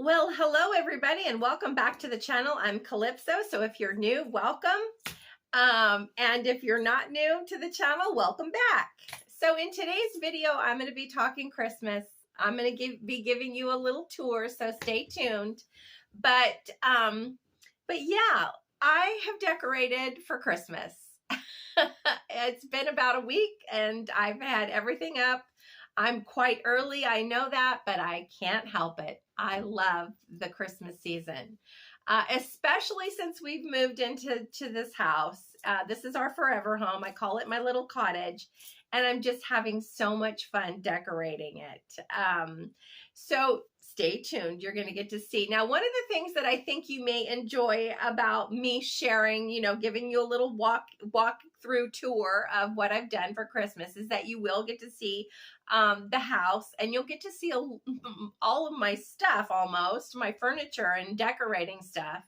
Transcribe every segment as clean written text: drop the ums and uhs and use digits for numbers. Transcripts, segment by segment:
Well, hello everybody and welcome back to the channel. I'm Calypso. So if you're new, welcome. And if you're not new to the channel, welcome back. So in today's video, I'm going to be talking Christmas. I'm going to be giving you a little tour, so stay tuned. But yeah, I have decorated for Christmas. It's been about a week and I've had everything up. I'm quite early, I know that, but I can't help it. I love the Christmas season, especially since we've moved into this house. This is our forever home. I call it my little cottage, and I'm just having so much fun decorating it. So stay tuned. You're going to get to see. Now, one of the things that I think you may enjoy about me sharing, giving you a little walk through tour of what I've done for Christmas is that you will get to see the house, and you'll get to see all of my stuff, almost my furniture and decorating stuff,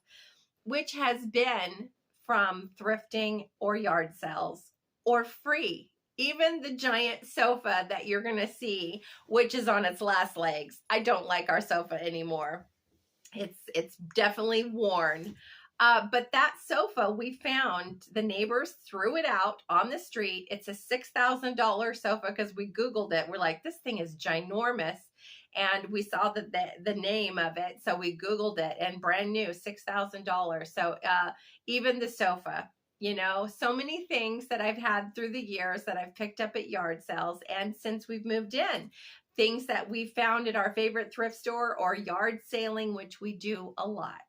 which has been from thrifting or yard sales or free. Even the giant sofa that you're going to see, which is on its last legs. I don't like our sofa anymore. It's definitely worn. But that sofa we found, the neighbors threw it out on the street. It's a $6,000 sofa because we Googled it. We're like, this thing is ginormous. And we saw the name of it. So we Googled it, and brand new, $6,000. So even the sofa, so many things that I've had through the years that I've picked up at yard sales. And since we've moved in, things that we found at our favorite thrift store or yard sailing, which we do a lot.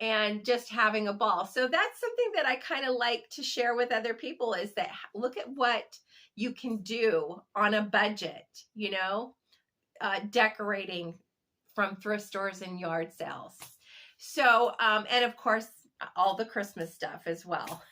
And just having a ball. So that's something that I kind of like to share with other people, is that look at what you can do on a budget, decorating from thrift stores and yard sales. So, and of course, all the Christmas stuff as well.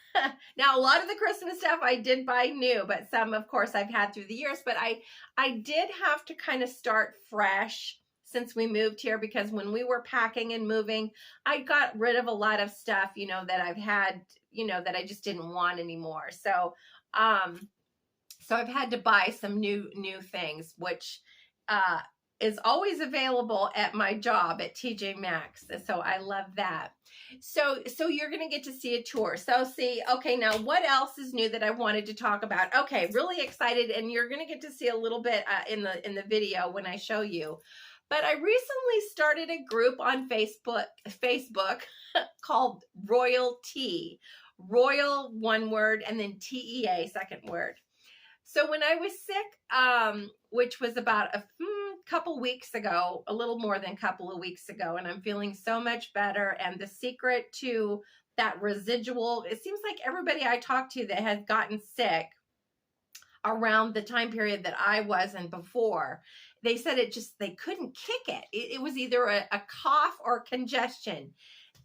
Now, a lot of the Christmas stuff I did buy new, but some, of course, I've had through the years. But I did have to kind of start fresh since we moved here, because when we were packing and moving, I got rid of a lot of stuff, that I've had, that I just didn't want anymore. So, so I've had to buy some new things, which, is always available at my job at TJ Maxx. So I love that. So you're going to get to see a tour. So see, okay, now what else is new that I wanted to talk about? Okay, really excited. And you're going to get to see a little bit in the video when I show you. But I recently started a group on Facebook called Royal Tea. Royal, one word, and then TEA, second word. So when I was sick, which was about a couple weeks ago, a little more than a couple of weeks ago, and I'm feeling so much better. And the secret to that residual, it seems like everybody I talk to that has gotten sick around the time period that I was in before, they said they couldn't kick it. It was either a cough or congestion.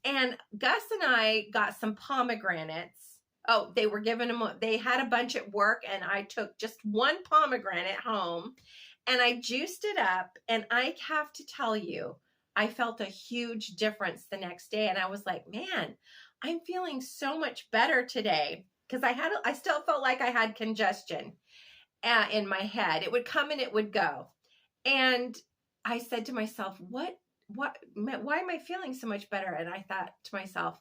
And Gus and I got some pomegranates. Oh, they were giving them, they had a bunch at work, and I took just one pomegranate home and I juiced it up. And I have to tell you, I felt a huge difference the next day. And I was like, man, I'm feeling so much better today, because I still felt like I had congestion in my head. It would come and it would go. And I said to myself, why am I feeling so much better? And I thought to myself,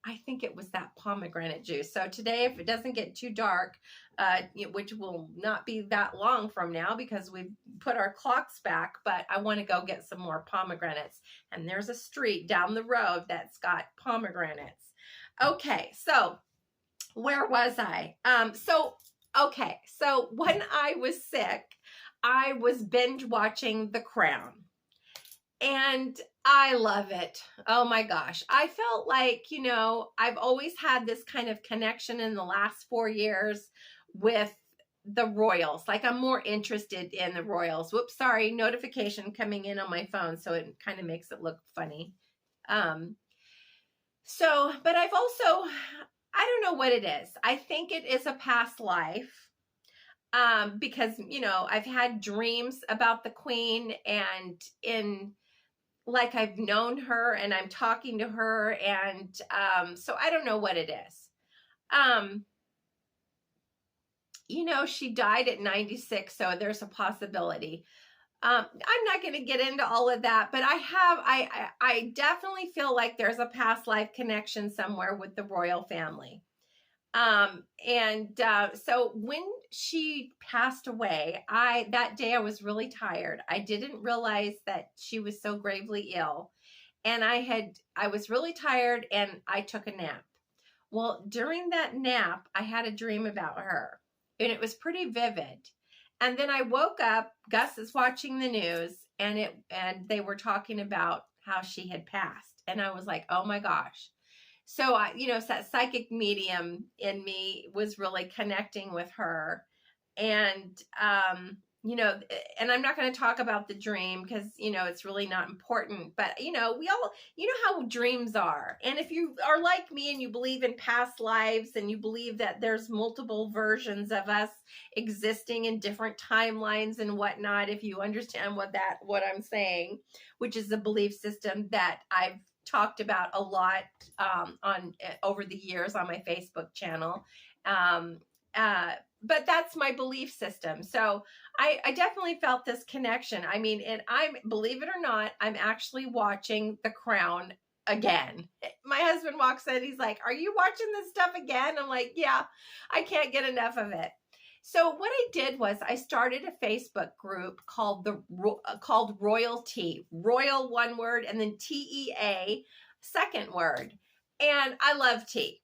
I think it was that pomegranate juice. So today, if it doesn't get too dark, which will not be that long from now because we've put our clocks back, but I want to go get some more pomegranates. And there's a street down the road that's got pomegranates. Okay, so where was I? So when I was sick, I was binge watching The Crown. And I love it. Oh my gosh. I felt like, I've always had this kind of connection in the last 4 years with the royals. Like, I'm more interested in the royals. Whoops, sorry, notification coming in on my phone. So it kind of makes it look funny. But I've also, I don't know what it is. I think it is a past life. Because, I've had dreams about the Queen, and like I've known her and I'm talking to her. And so I don't know what it is. She died at 96, so there's a possibility. I'm not going to get into all of that, but I definitely feel like there's a past life connection somewhere with the royal family. So when she passed away, that day I was really tired. I didn't realize that she was so gravely ill, and I was really tired, and I took a nap. Well, during that nap, I had a dream about her, and it was pretty vivid. And then I woke up, Gus is watching the news, and they were talking about how she had passed. And I was like, "Oh my gosh." So that psychic medium in me was really connecting with her. And and I'm not going to talk about the dream because it's really not important, but we all how dreams are. And if you are like me and you believe in past lives and you believe that there's multiple versions of us existing in different timelines and whatnot, if you understand what I'm saying, which is a belief system that I've talked about a lot on over the years on my Facebook channel. But that's my belief system. So I definitely felt this connection. I mean, and believe it or not, I'm actually watching The Crown again. My husband walks in, he's like, "Are you watching this stuff again?" I'm like, "Yeah, I can't get enough of it." So what I did was I started a Facebook group called Royalty, Royal one word, and then TEA second word. And I love tea.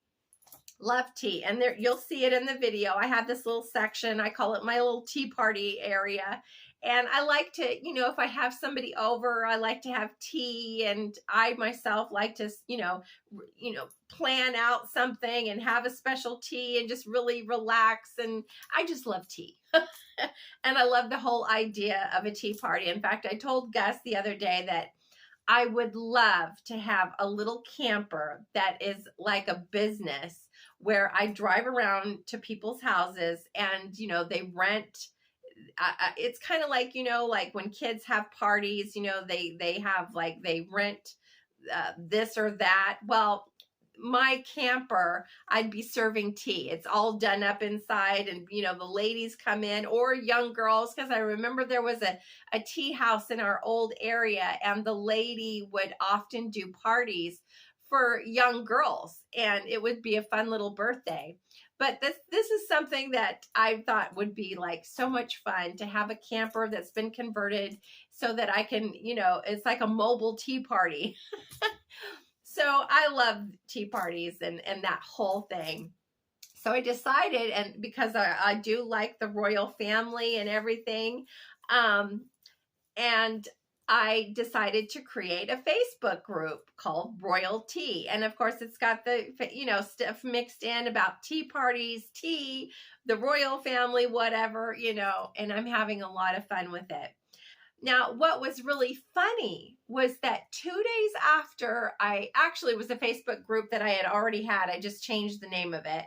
Love tea. And there you'll see it in the video. I have this little section. I call it my little tea party area. And I like to, if I have somebody over, I like to have tea, and I myself like to, plan out something and have a special tea and just really relax. And I just love tea. And I love the whole idea of a tea party. In fact, I told Gus the other day that I would love to have a little camper that is like a business where I drive around to people's houses and, they rent. It's kind of like, like when kids have parties, they have like, they rent this or that. Well, my camper, I'd be serving tea. It's all done up inside, and the ladies come in, or young girls, because I remember there was a tea house in our old area, and the lady would often do parties for young girls, and it would be a fun little birthday. But this is something that I thought would be like so much fun, to have a camper that's been converted so that I can, it's like a mobile tea party. So I love tea parties and that whole thing. So I decided, and because I do like the royal family and everything, and I decided to create a Facebook group called Royalty. And of course, it's got the, stuff mixed in about tea parties, tea, the royal family, whatever, and I'm having a lot of fun with it. Now, what was really funny was that 2 days after, it was a Facebook group that I had already had. I just changed the name of it.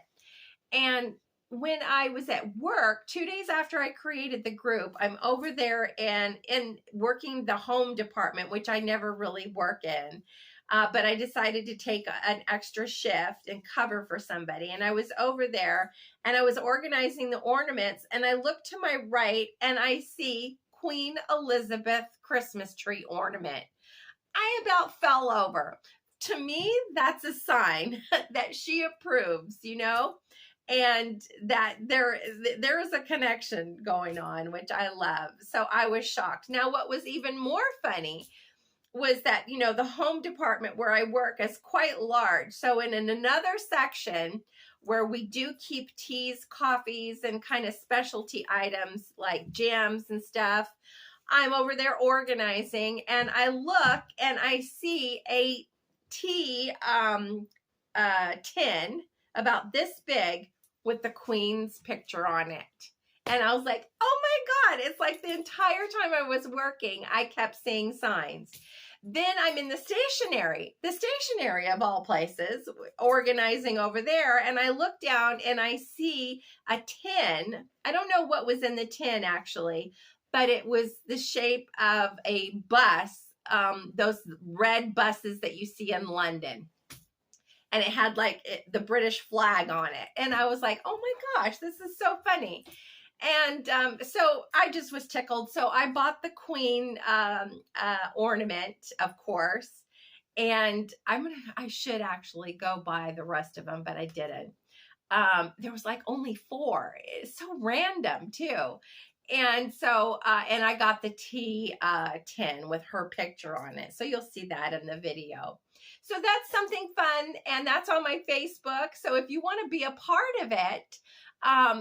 And when I was at work, 2 days after I created the group, I'm over there and in working the home department, which I never really work in. But I decided to take an extra shift and cover for somebody. And I was over there and I was organizing the ornaments, and I look to my right and I see Queen Elizabeth Christmas tree ornament. I about fell over. To me, that's a sign that she approves, and that there is a connection going on, which I love. So I was shocked. Now, what was even more funny was that, the home department where I work is quite large. So in another section where we do keep teas, coffees, and kind of specialty items like jams and stuff, I'm over there organizing, and I look and I see a tea tin about this big with the Queen's picture on it. And I was like, oh my God, it's like the entire time I was working, I kept seeing signs. Then I'm in the stationery of all places, organizing over there. And I look down and I see a tin. I don't know what was in the tin actually, but it was the shape of a bus, those red buses that you see in London. And it had like the British flag on it. And I was like, oh my gosh, this is so funny. And so I just was tickled. So I bought the queen ornament, of course. And I should actually go buy the rest of them, but I didn't. There was like only 4. It's so random too. And so, and I got the tea tin with her picture on it. So you'll see that in the video. So that's something fun, and that's on my Facebook. So if you want to be a part of it,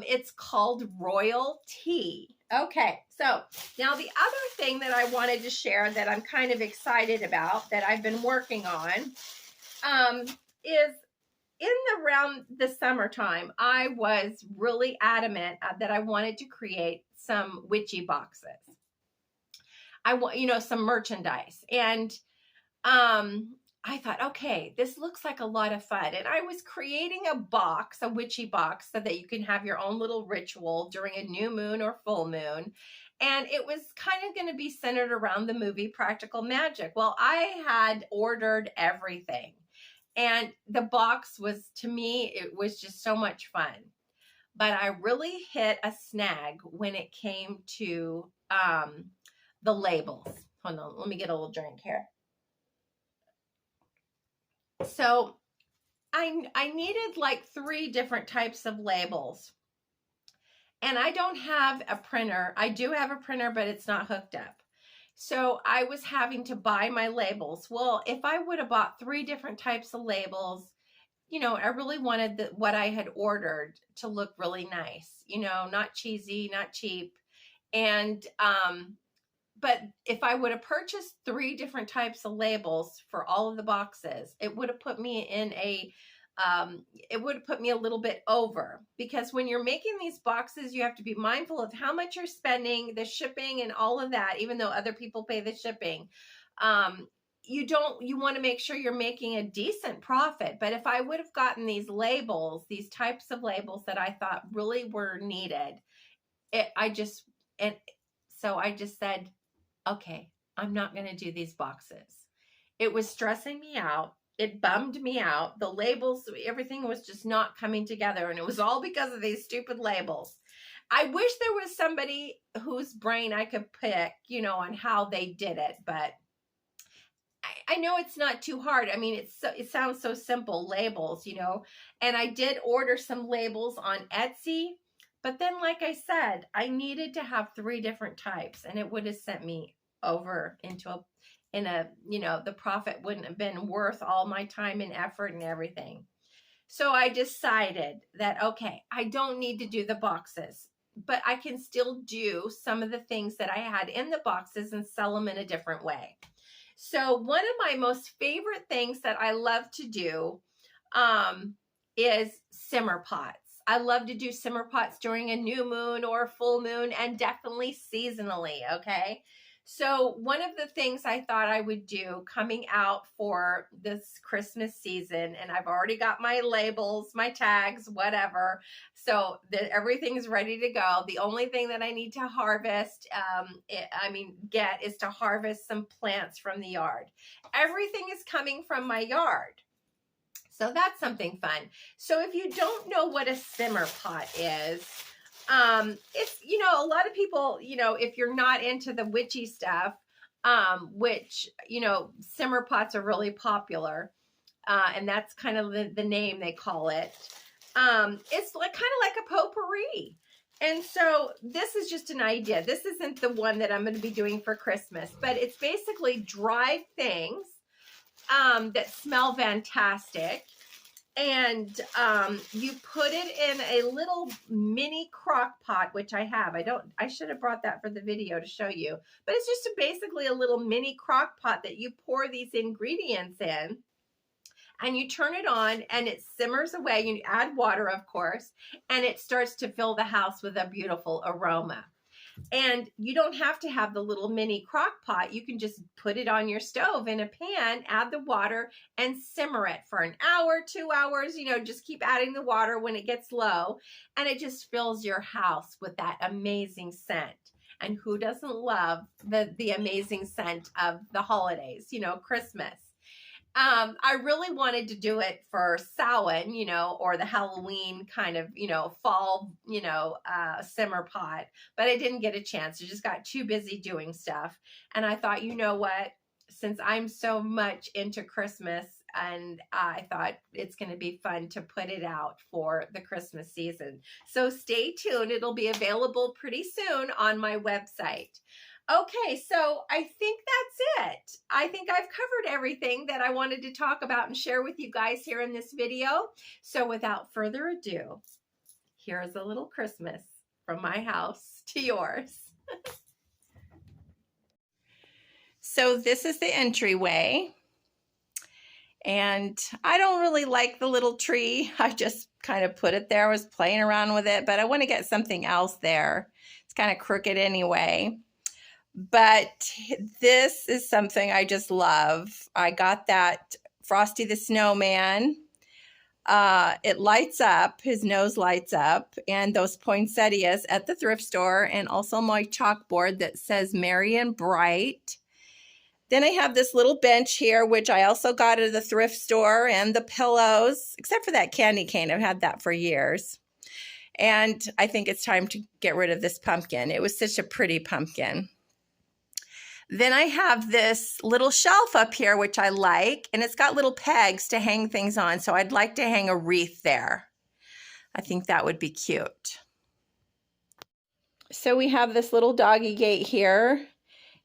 it's called Royal Tea. Okay, so now the other thing that I wanted to share that I'm kind of excited about that I've been working on is around the summertime, I was really adamant that I wanted to create some witchy boxes. I want, some merchandise. And I thought, okay, this looks like a lot of fun. And I was creating a box, a witchy box, so that you can have your own little ritual during a new moon or full moon. And it was kind of going to be centered around the movie Practical Magic. Well, I had ordered everything. And the box was, to me, it was just so much fun. But I really hit a snag when it came to the labels. Hold on, let me get a little drink here. So I needed like 3 different types of labels. And I don't have a printer. I do have a printer, but it's not hooked up. So I was having to buy my labels. Well, if I would have bought 3 different types of labels, I really wanted what I had ordered to look really nice, not cheesy, not cheap. And, but if I would have purchased 3 different types of labels for all of the boxes, it would have put me in it would have put me a little bit over, because when you're making these boxes, you have to be mindful of how much you're spending, the shipping and all of that, even though other people pay the shipping. You want to make sure you're making a decent profit. But if I would have gotten these labels, these types of labels that I thought really were needed, so I just said, okay, I'm not going to do these boxes. It was stressing me out. It bummed me out. The labels, everything was just not coming together. And it was all because of these stupid labels. I wish there was somebody whose brain I could pick, on how they did it. But I know it's not too hard. I mean, it sounds so simple, labels, And I did order some labels on Etsy. But then, like I said, I needed to have 3 different types. And it would have sent me over the profit wouldn't have been worth all my time and effort and everything. So I decided that, okay, I don't need to do the boxes, but I can still do some of the things that I had in the boxes and sell them in a different way. So one of my most favorite things that I love to do is simmer pots. I love to do simmer pots during a new moon or a full moon, and definitely seasonally, okay? So one of the things I thought I would do coming out for this Christmas season, and I've already got my labels, my tags, whatever. So everything's ready to go. The only thing that I need to harvest, get is to harvest some plants from the yard. Everything is coming from my yard. So that's something fun. So if you don't know what a simmer pot is, it's, a lot of people, if you're not into the witchy stuff, which, simmer pots are really popular, and that's kind of the name they call it. It's kind of like a potpourri. And so this is just an idea. This isn't the one that I'm going to be doing for Christmas, but it's basically dried things, that smell fantastic. And you put it in a little mini crock pot, which I have. I should have brought that for the video to show you. But it's just basically a little mini crock pot that you pour these ingredients in. And you turn it on and it simmers away. You add water, of course. And it starts to fill the house with a beautiful aroma. And you don't have to have the little mini crock pot. You can just put it on your stove in a pan, add the water, and simmer it for an hour, 2 hours. Just keep adding the water when it gets low. And it just fills your house with that amazing scent. And who doesn't love the amazing scent of the holidays, Christmas? I really wanted to do it for Samhain, or the Halloween kind of, fall, simmer pot, but I didn't get a chance. I just got too busy doing stuff. And I thought, you know what, since I'm so much into Christmas, and I thought it's going to be fun to put it out for the Christmas season. So stay tuned. It'll be available pretty soon on my website. Okay, so I think that's it. I think I've covered everything that I wanted to talk about and share with you guys here in this video. So without further ado, here's a little Christmas from my house to yours. So this is the entryway. And I don't really like the little tree. I just kind of put it there. I was playing around with it, but I want to get something else there. It's kind of crooked anyway. But this is something I just love. I got that Frosty the Snowman. It lights up. His nose lights up. And those poinsettias at the thrift store. And also my chalkboard that says Merry and Bright. Then I have this little bench here, which I also got at the thrift store, and the pillows, except for that candy cane. I've had that for years. And I think it's time to get rid of this pumpkin. It was such a pretty pumpkin. Then I have this little shelf up here, which I like, and it's got little pegs to hang things on. So I'd like to hang a wreath there. I think that would be cute. So we have this little doggy gate here.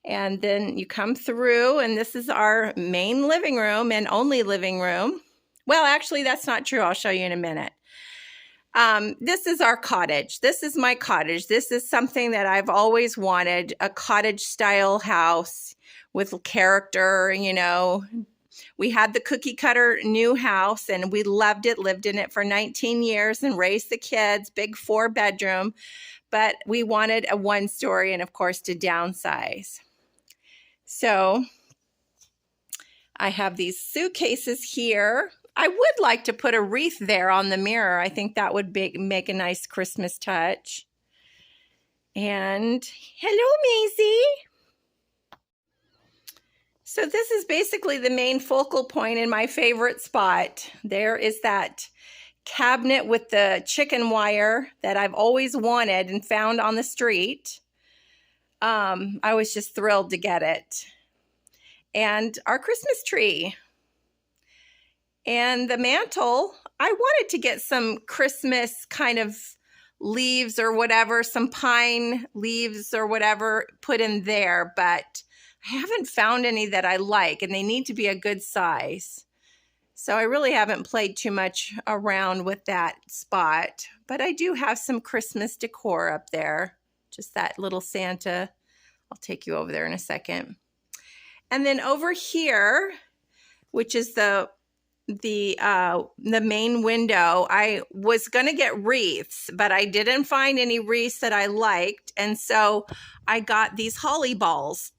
And then you come through, and this is our main living room and only living room. Well, actually, that's not true. I'll show you in a minute. This is our cottage. This is my cottage. This is something that I've always wanted, a cottage-style house with character, We had the cookie cutter new house, and we loved it, lived in it for 19 years and raised the kids, big 4-bedroom. But we wanted a 1-story and, of course, to downsize. So I have these suitcases here. I would like to put a wreath there on the mirror. I think that would make a nice Christmas touch. And hello, Maisie. So this is basically the main focal point in my favorite spot. There is that cabinet with the chicken wire that I've always wanted and found on the street. I was just thrilled to get it. And our Christmas tree. And the mantle, I wanted to get some Christmas kind of leaves or whatever, some pine leaves or whatever put in there, but I haven't found any that I like, and they need to be a good size. So I really haven't played too much around with that spot, but I do have some Christmas decor up there. Just that little Santa. I'll take you over there in a second. And then over here, which is the main window, I was going to get wreaths, but I didn't find any wreaths that I liked. And so I got these holly balls.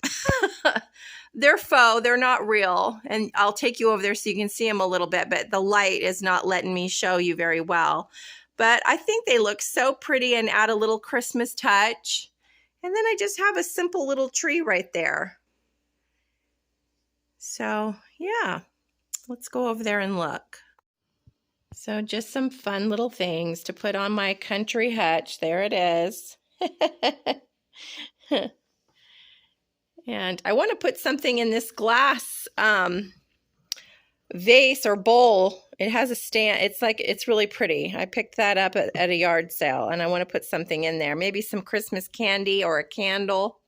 They're faux, they're not real. And I'll take you over there so you can see them a little bit, but the light is not letting me show you very well. But I think they look so pretty and add a little Christmas touch. And then I just have a simple little tree right there. So yeah, let's go over there and look. So just some fun little things to put on my country hutch. There it is. And I want to put something in this glass vase or bowl. It has a stand. It's really pretty. I picked that up at a yard sale, and I want to put something in there. Maybe some Christmas candy or a candle.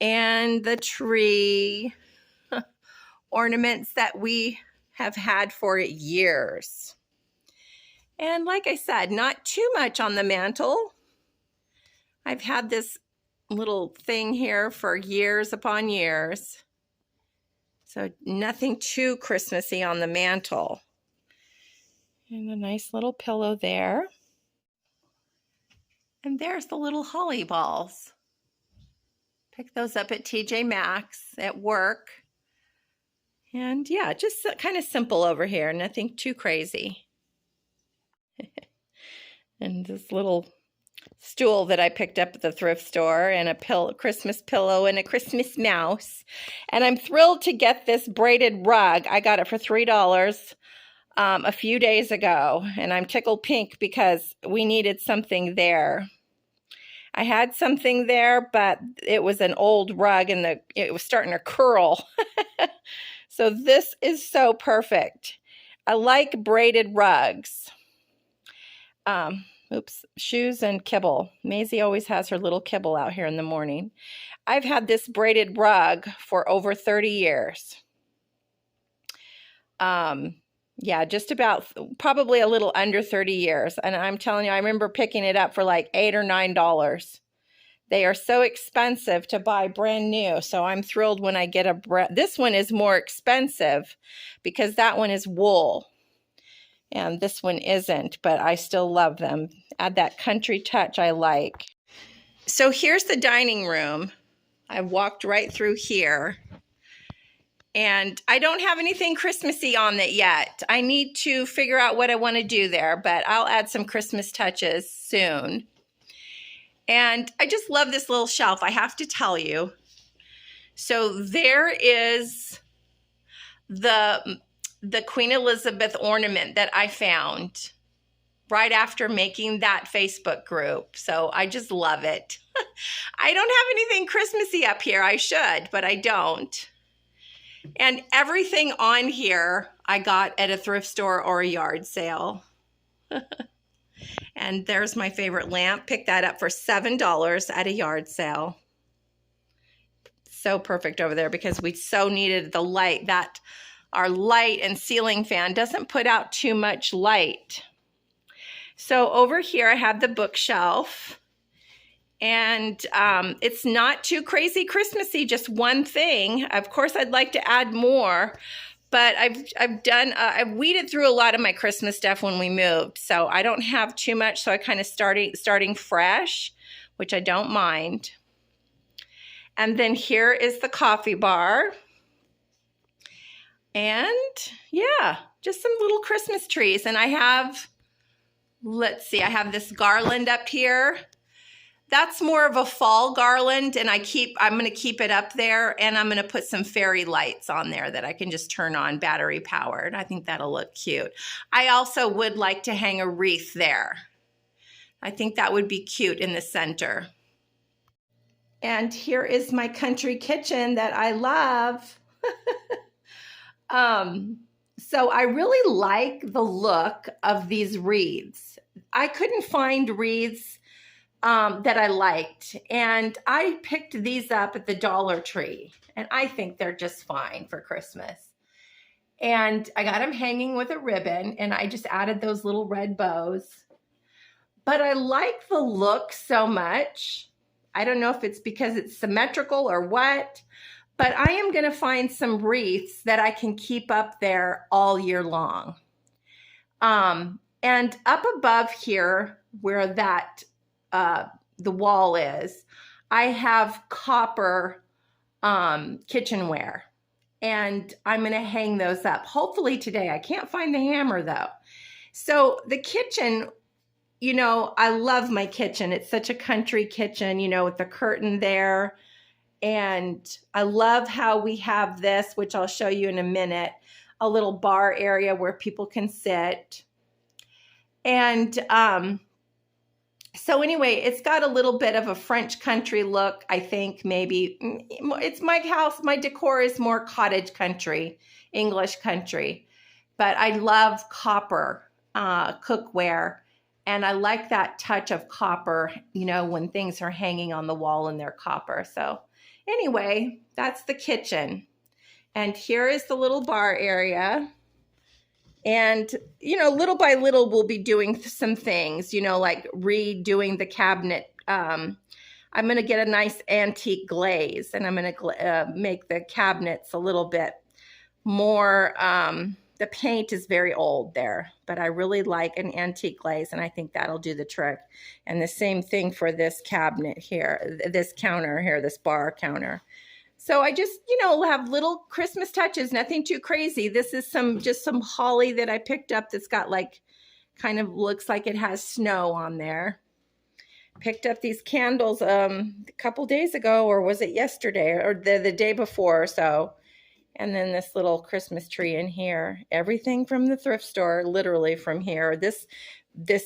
And the tree ornaments that we have had for years. And like I said, not too much on the mantle. I've had this little thing here for years upon years. So nothing too Christmassy on the mantle. And a nice little pillow there. And there's the little holly balls. Picked those up at TJ Maxx at work. And yeah, just kind of simple over here. Nothing too crazy. And this little stool that I picked up at the thrift store, and a Christmas pillow and a Christmas mouse. And I'm thrilled to get this braided rug. I got it for $3 a few days ago, and I'm tickled pink because we needed something there. I had something there, but it was an old rug and it was starting to curl. So this is so perfect. I like braided rugs. Shoes and kibble. Maisie always has her little kibble out here in the morning. I've had this braided rug for over 30 years. Yeah, just about, probably a little under 30 years. And I'm telling you, I remember picking it up for like $8 or $9. They are so expensive to buy brand new. So I'm thrilled when I get this one is more expensive because that one is wool. And this one isn't, but I still love them. Add that country touch I like. So here's the dining room. I walked right through here. And I don't have anything Christmassy on it yet. I need to figure out what I want to do there, but I'll add some Christmas touches soon. And I just love this little shelf, I have to tell you. So there is the Queen Elizabeth ornament that I found right after making that Facebook group. So I just love it. I don't have anything Christmassy up here. I should, but I don't. And everything on here I got at a thrift store or a yard sale. And there's my favorite lamp. Picked that up for $7 at a yard sale. So perfect over there because we so needed the light. That our light and ceiling fan doesn't put out too much light. So over here I have the bookshelf. And it's not too crazy Christmassy, just one thing. Of course, I'd like to add more, but I've weeded through a lot of my Christmas stuff when we moved, so I don't have too much. So I kind of starting fresh, which I don't mind. And then here is the coffee bar, and yeah, just some little Christmas trees. And I have, let's see, I have this garland up here. That's more of a fall garland, and I'm going to keep it up there, and I'm going to put some fairy lights on there that I can just turn on battery powered. I think that'll look cute. I also would like to hang a wreath there. I think that would be cute in the center. And here is my country kitchen that I love. So I really like the look of these wreaths. I couldn't find wreaths that I liked, and I picked these up at the Dollar Tree, and I think they're just fine for Christmas. And I got them hanging with a ribbon, and I just added those little red bows. But I like the look so much. I don't know if it's because it's symmetrical or what, but I am going to find some wreaths that I can keep up there all year long. And up above here, where that the wall is, I have copper kitchenware, and I'm going to hang those up hopefully today. I can't find the hammer though. So the kitchen, you know, I love my kitchen. It's such a country kitchen, you know, with the curtain there. And I love how we have this, which I'll show you in a minute, a little bar area where people can sit. And so anyway, it's got a little bit of a French country look, I think, maybe. It's my house. My decor is more cottage country, English country. But I love copper cookware. And I like that touch of copper, you know, when things are hanging on the wall and they're copper. So anyway, that's the kitchen. And here is the little bar area. And, you know, little by little, we'll be doing some things, you know, like redoing the cabinet. I'm going to get a nice antique glaze, and I'm going to make the cabinets a little bit more. The paint is very old there, but I really like an antique glaze, and I think that'll do the trick. And the same thing for this cabinet here, this counter here, this bar counter. So I just, you know, have little Christmas touches, nothing too crazy. This is just some holly that I picked up that's got like, kind of looks like it has snow on there. Picked up these candles a couple days ago, or was it yesterday, or the day before or so. And then this little Christmas tree in here. Everything from the thrift store, literally from here. This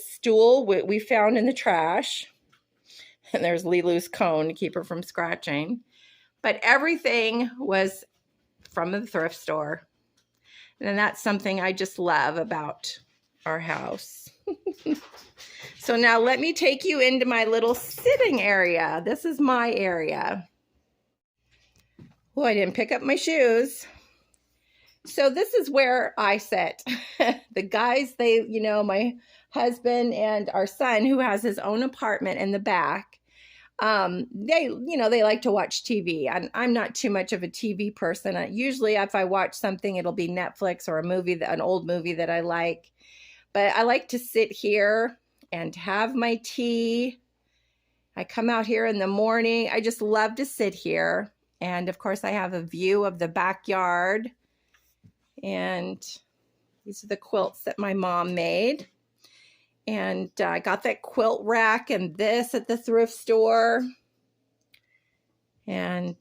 stool we found in the trash. And there's Lilu's cone to keep her from scratching. But everything was from the thrift store. And that's something I just love about our house. So now let me take you into my little sitting area. This is my area. Oh, I didn't pick up my shoes. So this is where I sit. The guys, my husband and our son, who has his own apartment in the back, they like to watch TV. I'm not too much of a TV person. Usually if I watch something, it'll be Netflix or a movie, an old movie that I like. But I like to sit here and have my tea. I come out here in the morning. I just love to sit here. And of course, I have a view of the backyard. And these are the quilts that my mom made. And I got that quilt rack and this at the thrift store. And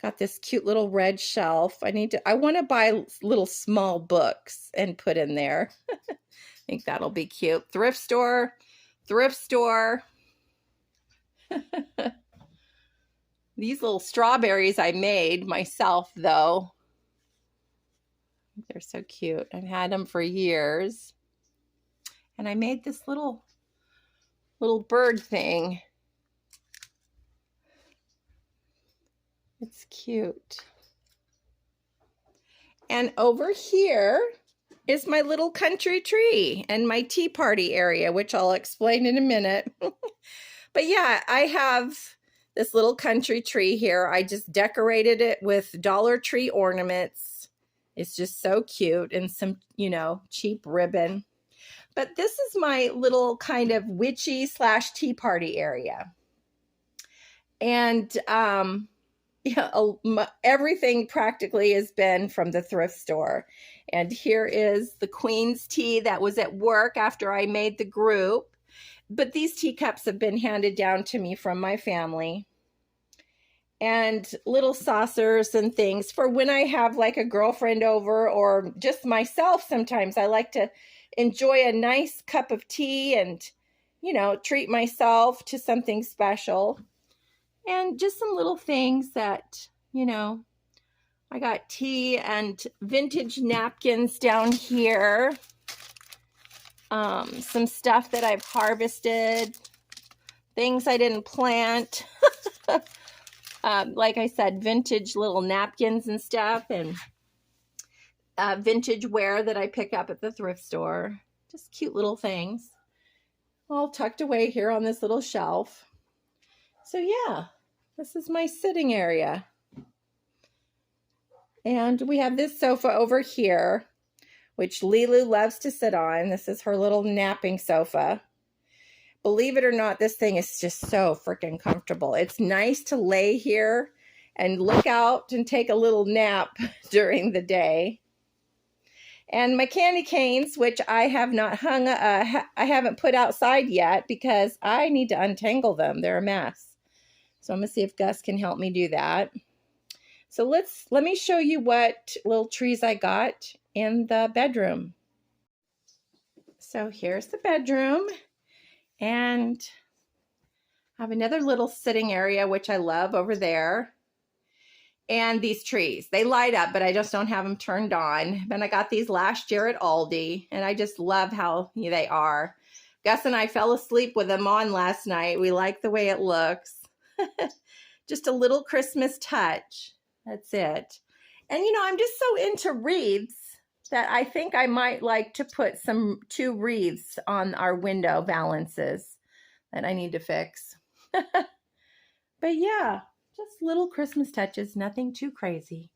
got this cute little red shelf. I want to buy little small books and put in there. I think that'll be cute. Thrift store. These little strawberries I made myself, though. They're so cute. I've had them for years. And I made this little bird thing. It's cute. And over here is my little country tree and my tea party area, which I'll explain in a minute. But yeah, I have this little country tree here. I just decorated it with Dollar Tree ornaments. It's just so cute, and some, cheap ribbon. But this is my little kind of witchy / tea party area. And everything practically has been from the thrift store. And here is the Queen's tea that was at work after I made the group. But these teacups have been handed down to me from my family. And little saucers and things for when I have like a girlfriend over, or just myself. Sometimes I like to enjoy a nice cup of tea and, treat myself to something special. And just some little things that, I got tea and vintage napkins down here. Some stuff that I've harvested. Things I didn't plant. Like I said, vintage little napkins and stuff. And vintage wear that I pick up at the thrift store. Just cute little things. All tucked away here on this little shelf. So yeah, this is my sitting area. And we have this sofa over here, which Lilu loves to sit on. This is her little napping sofa. Believe it or not, this thing is just so freaking comfortable. It's nice to lay here and look out and take a little nap during the day. And my candy canes, which I have not hung, I haven't put outside yet because I need to untangle them. They're a mess. So I'm going to see if Gus can help me do that. So let me show you what little trees I got in the bedroom. So here's the bedroom. And I have another little sitting area, which I love over there. And these trees, they light up, but I just don't have them turned on. And I got these last year at Aldi, and I just love how they are. Gus and I fell asleep with them on last night. We like the way it looks. Just a little Christmas touch. That's it. And I'm just so into wreaths that I think I might like to put 2 wreaths on our window valances that I need to fix. But yeah, just little Christmas touches, nothing too crazy.